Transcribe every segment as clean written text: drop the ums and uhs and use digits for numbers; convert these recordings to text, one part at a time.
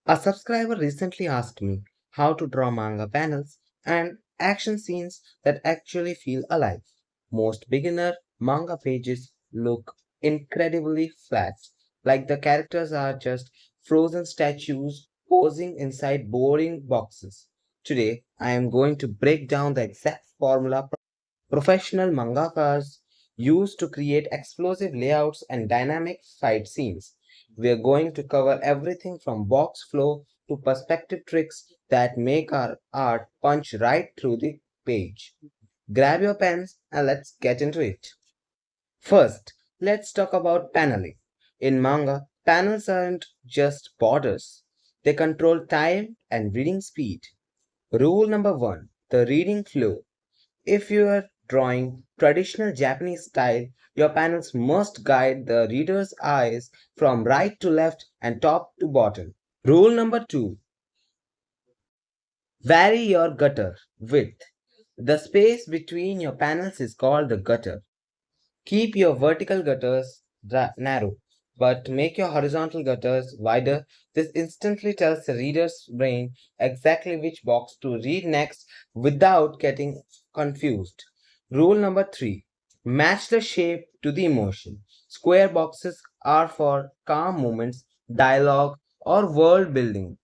A subscriber recently asked me how to draw manga panels and action scenes that actually feel alive. Most beginner manga pages look incredibly flat, like the characters are just frozen statues posing inside boring boxes. Today, I am going to break down the exact formula professional mangakas use to create explosive layouts and dynamic fight scenes. We are going to cover everything from box flow to perspective tricks that make our art punch right through the page. Grab your pens and let's get into it. First, let's talk about paneling. In manga, panels aren't just borders, they control time and reading speed. Rule number one, the reading flow. If you are drawing traditional Japanese style, your panels must guide the reader's eyes from right to left and top to bottom. Rule number two, vary your gutter width. The space between your panels is called the gutter. Keep your vertical gutters narrow, but make your horizontal gutters wider. This instantly tells the reader's brain exactly which box to read next without getting confused. Rule number three, match the shape to the emotion. Square boxes are for calm moments, dialogue, or world building.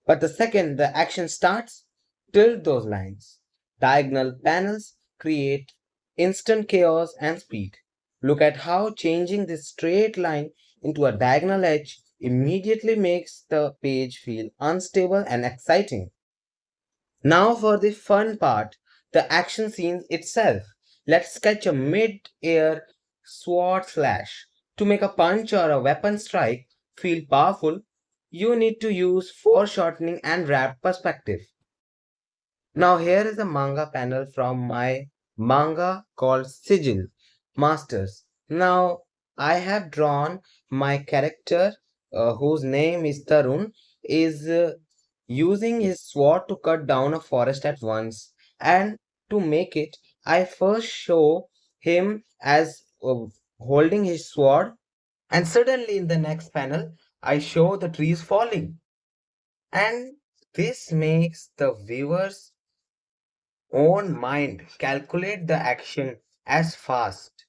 But the second the action starts, tilt those lines. Diagonal panels create instant chaos and speed. Look at how changing this straight line into a diagonal edge immediately makes the page feel unstable and exciting. Now for the fun part, the action scenes itself. Let's sketch a mid-air sword slash. To make a punch or a weapon strike feel powerful, you need to use foreshortening and wrap perspective. Now here is a manga panel from my manga called Sigil Masters. Now I have drawn my character whose name is Tarun is using his sword to cut down a forest at once, and to make it I first show him as holding his sword, and suddenly in the next panel I show the trees falling, and this makes the viewer's own mind calculate the action as fast.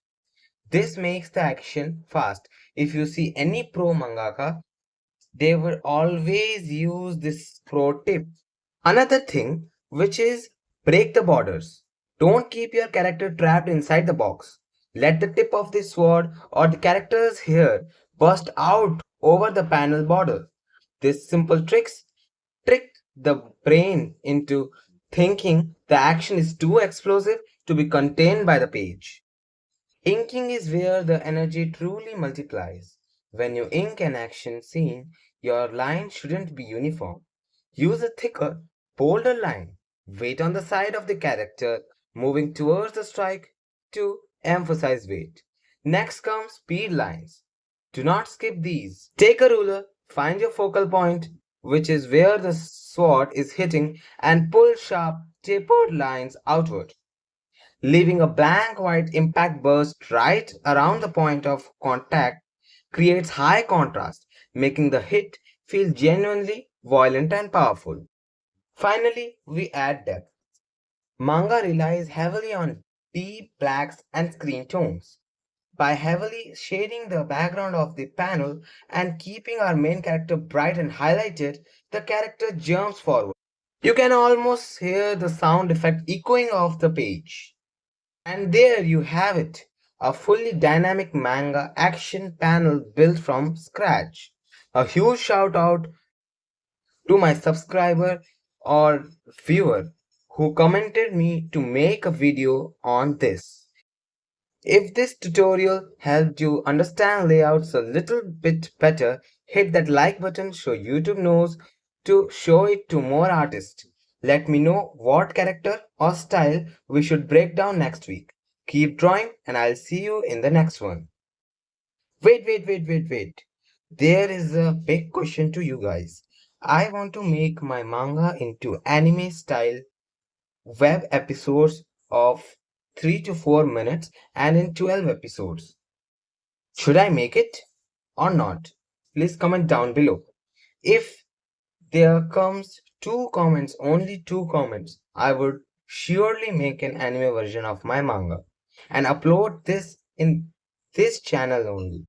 This makes the action fast. If you see any pro mangaka, they will always use this pro tip. Another thing, which is break the borders. Don't keep your character trapped inside the box. Let the tip of the sword or the character's hair burst out over the panel border. This simple trick the brain into thinking the action is too explosive to be contained by the page. Inking is where the energy truly multiplies. When you ink an action scene, your line shouldn't be uniform. Use a thicker, bolder line. Weight on the side of the character moving towards the strike to emphasize weight. Next comes speed lines. Do not skip these. Take a ruler, find your focal point, which is where the sword is hitting, and pull sharp, tapered lines outward, leaving a blank white impact burst right around the point of contact creates high contrast, making the hit feel genuinely violent and powerful. Finally, we add depth. Manga relies heavily on deep blacks and screen tones. By heavily shading the background of the panel and keeping our main character bright and highlighted, the character jumps forward. You can almost hear the sound effect echoing off the page. And there you have it, a fully dynamic manga action panel built from scratch. A huge shout out to my subscriber or viewer who commented me to make a video on this. If this tutorial helped you understand layouts a little bit better, hit that like button so YouTube knows to show it to more artists. Let me know what character or style we should break down next week. Keep drawing and I'll see you in the next one. Wait. There is a big question to you guys. I want to make my manga into anime style web episodes of 3 to 4 minutes and in 12 episodes. Should I make it or not? Please comment down below. If There comes two comments, only two comments. I would surely make an anime version of my manga and upload this in this channel only.